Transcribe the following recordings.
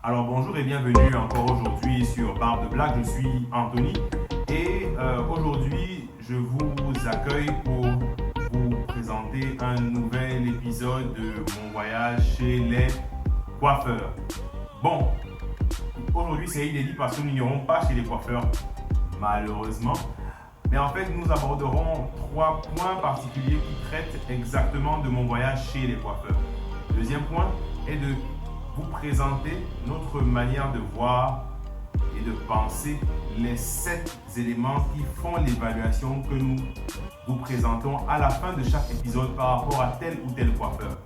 Alors bonjour et bienvenue encore aujourd'hui sur Barbe de Blague. Je suis Anthony et aujourd'hui je vous accueille pour vous présenter un nouvel épisode de mon voyage chez les coiffeurs. Bon, aujourd'hui c'est inédit parce que nous n'irons pas chez les coiffeurs malheureusement. Mais en fait, nous aborderons 3 points particuliers qui traitent exactement de mon voyage chez les coiffeurs. Le deuxième point est de vous présenter notre manière de voir et de penser les 7 éléments qui font l'évaluation que nous vous présentons à la fin de chaque épisode par rapport à tel ou tel coiffeur.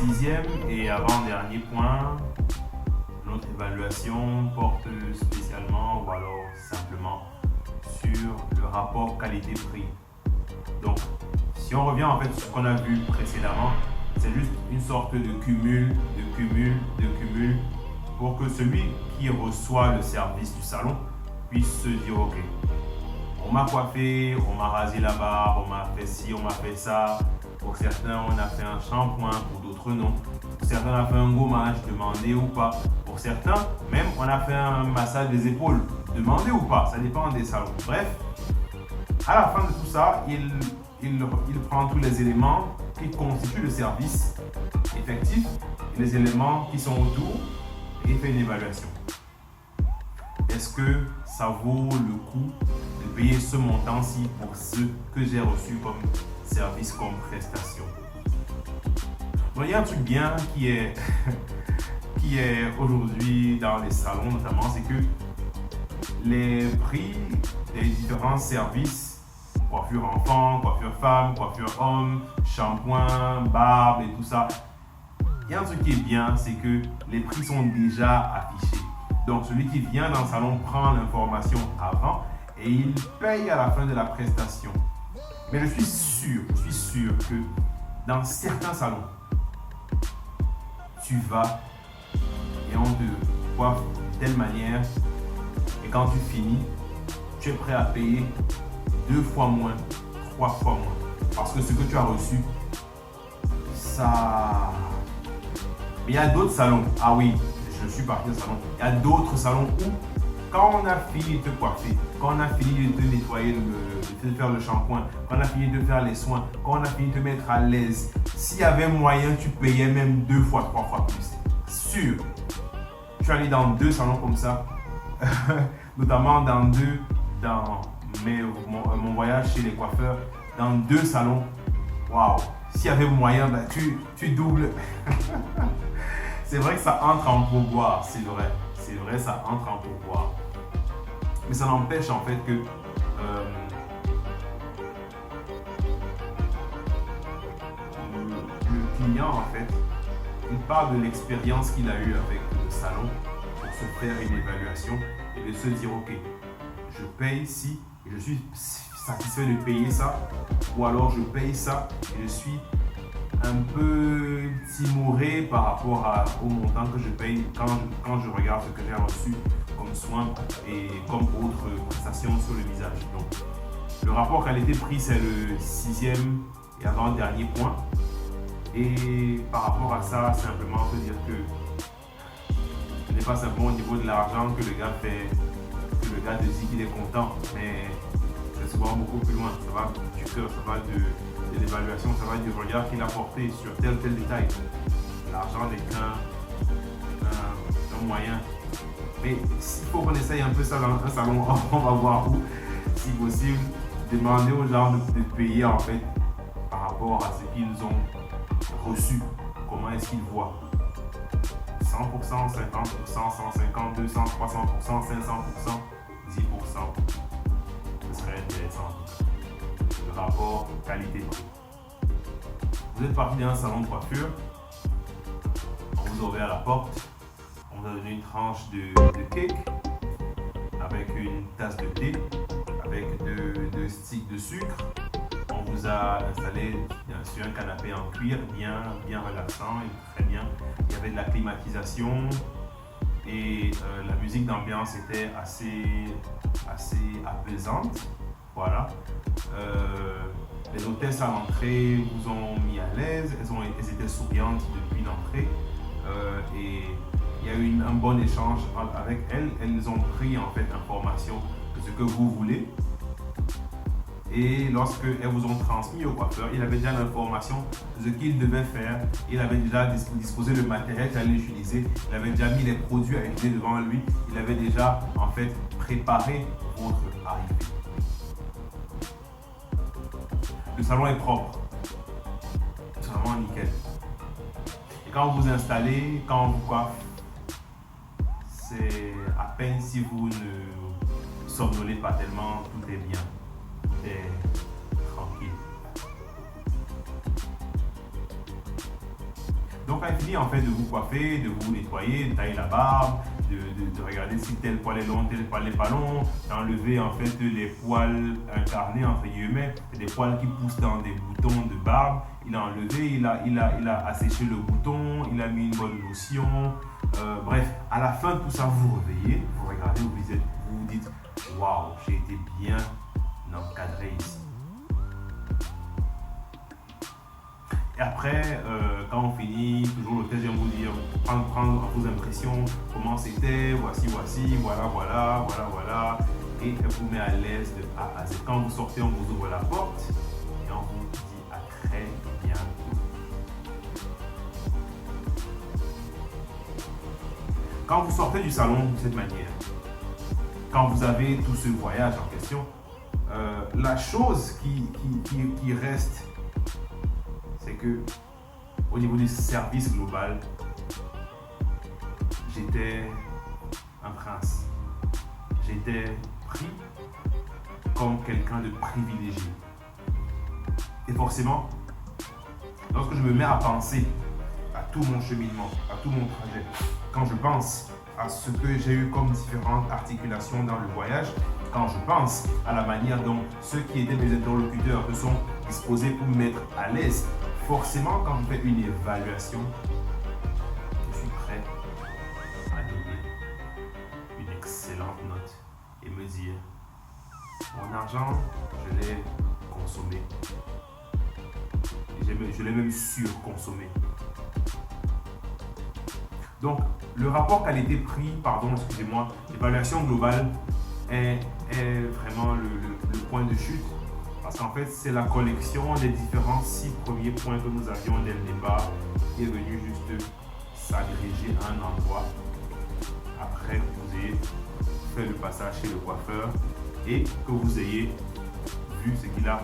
Sixième et avant-dernier point, notre évaluation porte spécialement ou alors simplement sur le rapport qualité-prix. Donc, si on revient en fait sur ce qu'on a vu précédemment, c'est juste une sorte de cumul pour que celui qui reçoit le service du salon puisse se dire ok, on m'a coiffé, on m'a rasé la barbe, on m'a fait ci, on m'a fait ça. Pour certains, on a fait un shampoing, pour d'autres non. Pour certains, on a fait un gommage, demandé ou pas. Pour certains, même, on a fait un massage des épaules, demandé ou pas. Ça dépend des salons. Bref, à la fin de tout ça, il prend tous les éléments qui constituent le service effectif et les éléments qui sont autour et il fait une évaluation. Est-ce que ça vaut le coup de payer ce montant-ci pour ce que j'ai reçu comme service, comme prestation? Bon, il y a un truc bien qui est aujourd'hui dans les salons notamment, c'est que les prix des différents services, coiffure enfant, coiffure femme, coiffure homme, shampoing, barbe et tout ça, il y a un truc qui est bien, c'est que les prix sont déjà affichés. Donc celui qui vient dans le salon prend l'information avant et il paye à la fin de la prestation. Mais je suis sûr que dans certains salons, tu vas et on te coiffe de telle manière et quand tu finis, tu es prêt à payer 2 fois moins, 3 fois moins. Parce que ce que tu as reçu, ça... Mais il y a d'autres salons, ah oui, je suis parti au salon, il y a d'autres salons où quand on a fini de te coiffer, quand on a fini de te nettoyer, de te faire le shampoing, quand on a fini de faire les soins, quand on a fini de te mettre à l'aise, s'il y avait moyen, tu payais même 2 fois, 3 fois plus. Sûr. Je suis allé dans 2 salons comme ça, notamment dans mon voyage chez les coiffeurs, dans 2 salons. Waouh! S'il y avait moyen, ben, tu doubles. C'est vrai que ça entre en pourboire, c'est vrai. C'est vrai, ça entre en pourboire. Mais ça n'empêche en fait que le client en fait, il parle de l'expérience qu'il a eue avec le salon pour se faire une évaluation et de se dire ok, je paye ci et je suis satisfait de payer ça, ou alors je paye ça et je suis un peu timoré par rapport au montant que je paye quand je regarde ce que j'ai reçu comme soins et comme autres prestations sur le visage. Donc, le rapport qualité-prix, c'est le 6e et avant-dernier point. Et par rapport à ça, simplement te dire que ce n'est pas simplement au niveau de l'argent que le gars fait, que le gars te dit qu'il est content, mais c'est souvent beaucoup plus loin. Ça va du cœur, ça va de l'évaluation, ça va du regard qu'il a porté sur tel détail. L'argent n'est qu'un moyen. Mais s'il faut qu'on essaye un peu ça dans un salon, on va voir où, si possible, demander aux gens de payer en fait par rapport à ce qu'ils ont reçu. Comment est-ce qu'ils voient 100%, 50%, 150, 200, 300%, 500%, 10%. Ce serait intéressant. Le rapport qualité-prix. Vous êtes parti dans un salon de coiffure, on vous a ouvert la porte, on vous a donné une tranche de cake avec une tasse de thé, avec deux sticks de sucre. On On vous a installé sur un canapé en cuir bien relaxant et très bien. Il y avait de la climatisation et la musique d'ambiance était assez apaisante. Voilà. Les hôtesses à l'entrée vous ont mis à l'aise, elles étaient souriantes depuis l'entrée et il y a eu un bon échange avec elles. Elles ont pris en fait information de ce que vous voulez. Et lorsque elles vous ont transmis au coiffeur, il avait déjà l'information de ce qu'il devait faire. Il avait déjà disposé le matériel qu'il allait utiliser. Il avait déjà mis les produits à utiliser devant lui. Il avait déjà en fait préparé votre arrivée. Le salon est propre. C'est vraiment nickel. Et quand vous vous installez, quand on vous coiffe, c'est à peine si vous ne somnolez pas tellement, tout est bien. Et tranquille. Donc elle finit en fait de vous coiffer, de vous nettoyer, de tailler la barbe, de regarder si tel poil est long, tel poil n'est pas long, d'enlever en fait les poils incarnés entre guillemets, des poils qui poussent dans des boutons de barbe. Il a enlevé, il a asséché le bouton, il a mis une bonne lotion. Bref, à la fin de tout ça, vous réveillez, vous regardez, vous vous dites waouh, j'ai été bien encadré ici. Et après, quand on finit, toujours l'hôtel vient vous dire, prendre vos impressions, comment c'était, voici, voilà. Et elle vous met à l'aise de A à Z. Quand vous sortez, on vous ouvre la porte et on vous dit à très bientôt. Quand vous sortez du salon de cette manière, quand vous avez tout ce voyage en question, la chose qui reste, c'est que au niveau du service global, j'étais un prince. J'étais pris comme quelqu'un de privilégié. Et forcément, lorsque je me mets à penser à tout mon cheminement, à tout mon trajet, quand je pense à ce que j'ai eu comme différentes articulations dans le voyage, quand je pense à la manière dont ceux qui étaient mes interlocuteurs se sont disposés pour me mettre à l'aise, forcément, quand je fais une évaluation, je suis prêt à donner une excellente note et me dire mon argent, je l'ai consommé. Je l'ai même surconsommé. Donc, le rapport qualité-prix, l'évaluation globale est vraiment le point de chute. Parce qu'en fait, c'est la collection des différents 6 premiers points que nous avions dès le départ qui est venu juste s'agréger à un endroit. Après que vous ayez fait le passage chez le coiffeur et que vous ayez vu ce qu'il a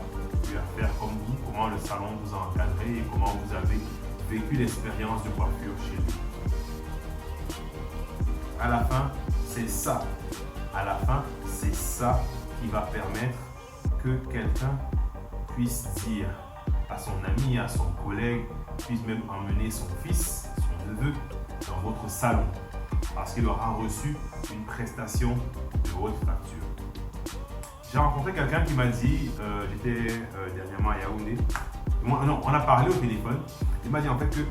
eu à faire comme vous, comment le salon vous a encadré et comment vous avez vécu l'expérience de coiffure chez lui. À la fin, c'est ça. À la fin, c'est ça qui va permettre que quelqu'un puisse dire à son ami, à son collègue, puisse même emmener son fils, son neveu, dans votre salon. Parce qu'il aura reçu une prestation de haute facture. J'ai rencontré quelqu'un qui m'a dit, j'étais dernièrement à Yaoundé, on a parlé au téléphone, il m'a dit en fait que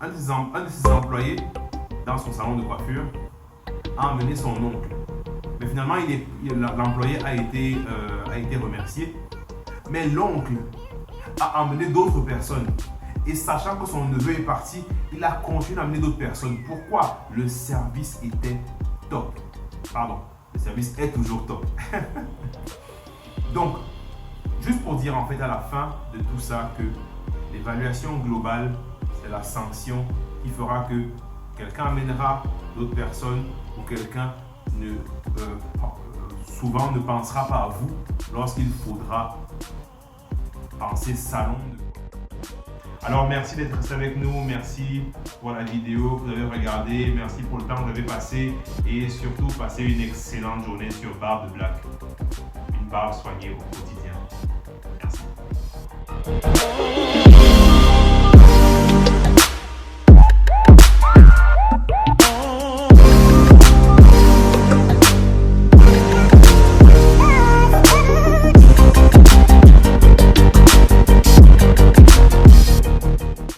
un de ses employés dans son salon de coiffure a emmené son oncle. Mais finalement, l'employé a été remercié. Mais l'oncle a emmené d'autres personnes. Et sachant que son neveu est parti, il a continué d'amener d'autres personnes. Pourquoi? Le service était top. Pardon, le service est toujours top. Donc, juste pour dire en fait à la fin de tout ça que l'évaluation globale, c'est la sanction qui fera que quelqu'un amènera d'autres personnes ou quelqu'un souvent ne pensera pas à vous lorsqu'il faudra penser salon. Alors merci d'être resté avec nous, merci pour la vidéo que vous avez regardée, merci pour le temps que vous avez passé et surtout passez une excellente journée sur Barbe Black, une barbe soignée au quotidien. Merci.